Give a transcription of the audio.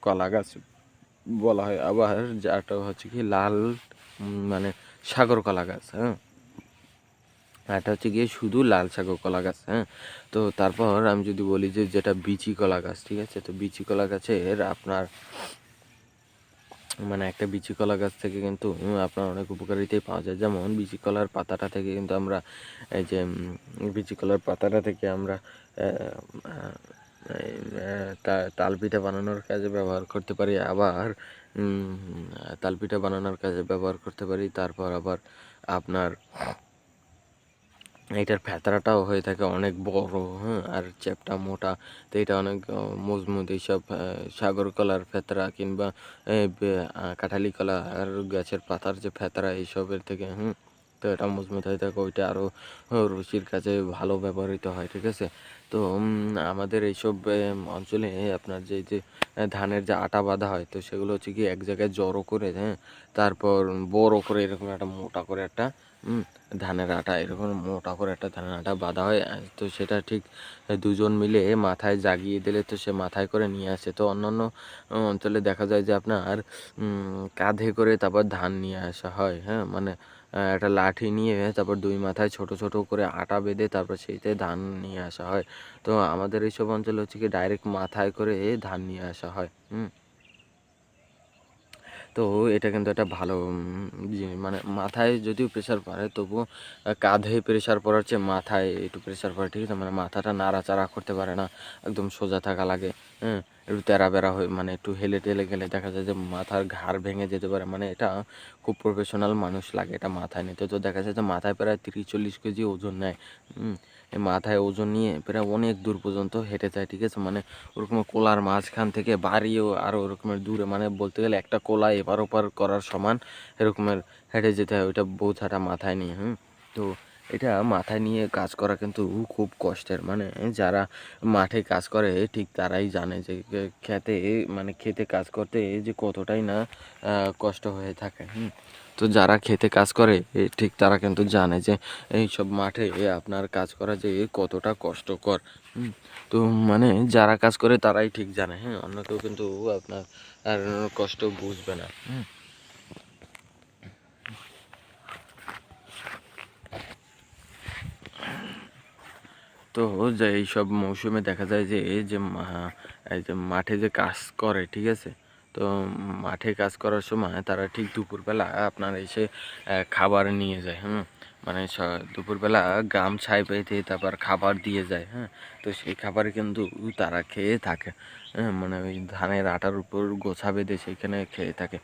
কলা গাছ বলা হয়। আবার যেটা হচ্ছে কি লাল মানে সাগর কলা গাছ, হ্যাঁ, এটা হচ্ছে গিয়ে শুধু লাল সাগর কলা গাছ। হ্যাঁ, তো তারপর আমি যদি বলি যে যেটা বিচি কলা গাছ, ঠিক আছে, তো বিচি কলা গাছের আপনার মানে একটা বিচি কলা গাছ থেকে কিন্তু আপনার অনেক উপকারিতাই পাওয়া যায়। যেমন বিচি কলার পাতাটা থেকে কিন্তু আমরা এই যে বিচি কলার পাতাটা থেকে আমরা তালপিঠা বানানোর কাজে ব্যবহার করতে পারি। আবার তালপিঠা বানানোর কাজে ব্যবহার করতে পারি। তারপর আবার আপনার এটার ফ্যাতরাটাও হয়ে থাকে অনেক বড়, হ্যাঁ, আর চ্যাপ্টা মোটা, তো এটা অনেক মজবুত। এইসব সাগর কলার ফ্যাতরা কিংবা কাঁঠালি কলা আর গাছের পাতার যে ফ্যাতরা এইসবের থেকে, তো এটা মজবুত হয়ে থাকে, ওইটা আরও রুচির কাজে ভালো ব্যবহৃত হয়, ঠিক আছে। তো আমাদের এইসব অঞ্চলে আপনার যে যে ধানের যে আটা বাঁধা হয়, তো সেগুলো হচ্ছে কি এক জায়গায় জড়ো করে, হ্যাঁ, তারপর বড় করে এরকম একটা মোটা করে একটা ধানের আটা, এরকম মোটা করে একটা ধানের আটা বাঁধা হয়। তো সেটা ঠিক দুজন মিলে মাথায় জাগিয়ে দিলে তো সে মাথায় করে নিয়ে আসে। তো অন্যান্য অঞ্চলে দেখা যায় যে আপনার কাঁধে করে তারপর ধান নিয়ে আসা হয়, হ্যাঁ, মানে একটা লাঠি নিয়ে তারপর দুই মাথায় ছোট ছোট করে আটা বেঁধে তারপর সেইতে ধান নিয়ে আসা হয়। তো আমাদের এইসব অঞ্চলে হচ্ছে কি ডাইরেক্ট মাথায় করে ধান নিয়ে আসা হয়। তো এটা কিন্তু একটা ভালো মানে মাথায় যদিও প্রেশার পড়ে, তবুও কাঁধে প্রেশার পড়ার চেয়ে মাথায় একটু প্রেশার পড়ে, ঠিক আছে, মানে মাথাটা নাড়াচাড়া করতে পারে না, একদম সোজা থাকা লাগে। হ্যাঁ, একটু তেরা বেরা হয়ে মানে একটু হেলে টেলে গেলে দেখা যায় যে মাথার ঘাড় ভেঙে যেতে পারে, মানে এটা খুব প্রফেশনাল মানুষ লাগে এটা মাথায় নিতে। তো দেখা যায় যে মাথায় প্রায় 30-40 কেজি ওজন নেয়। এই মাথায় ওজন নিয়ে প্রায় অনেক দূর পর্যন্ত হেঁটে যায়, ঠিক আছে, মানে ওরকম কোলার মাঝখান থেকে বাড়িও আরও ওরকমের দূরে, মানে বলতে গেলে একটা কোলা এপার ওপার করার সমান এরকমের হেঁটে যেতে হয় ওইটা বোঝাটা মাথায় নিয়ে। তো এটা মাথায় নিয়ে কাজ করা কিন্তু খুব কষ্টের, মানে যারা মাঠে কাজ করে ঠিক তারাই জানে যে খেতে মানে খেতে কাজ করতে যে কতটাই না কষ্ট হয়ে থাকে। তো যারা খেতে কাজ করে ঠিক তারা কিন্তু জানে যে এইসব মাঠে আপনার কাজ করা যে কতটা কষ্টকর। তো মানে যারা কাজ করে তারাই ঠিক জানে, হ্যাঁ, অন্য কেউ কিন্তু আপনার আর কষ্ট বুঝবে না। তো যে এইসব মৌসুমে দেখা যায় যে এই যে এই যে মাঠে যে কাজ করে, ঠিক আছে, তো মাঠে কাজ করার সময় তারা ঠিক দুপুরবেলা আপনার এসে খাবার নিয়ে যায়। মানে দুপুরবেলা গামছায় বেঁধে তারপর খাবার দিয়ে যায়। হ্যাঁ, তো সেই খাবার কিন্তু তারা খেয়ে থাকে। হ্যাঁ, মানে ওই ধানের আটার উপর গোছা বেঁধে সেইখানে খেয়ে থাকে।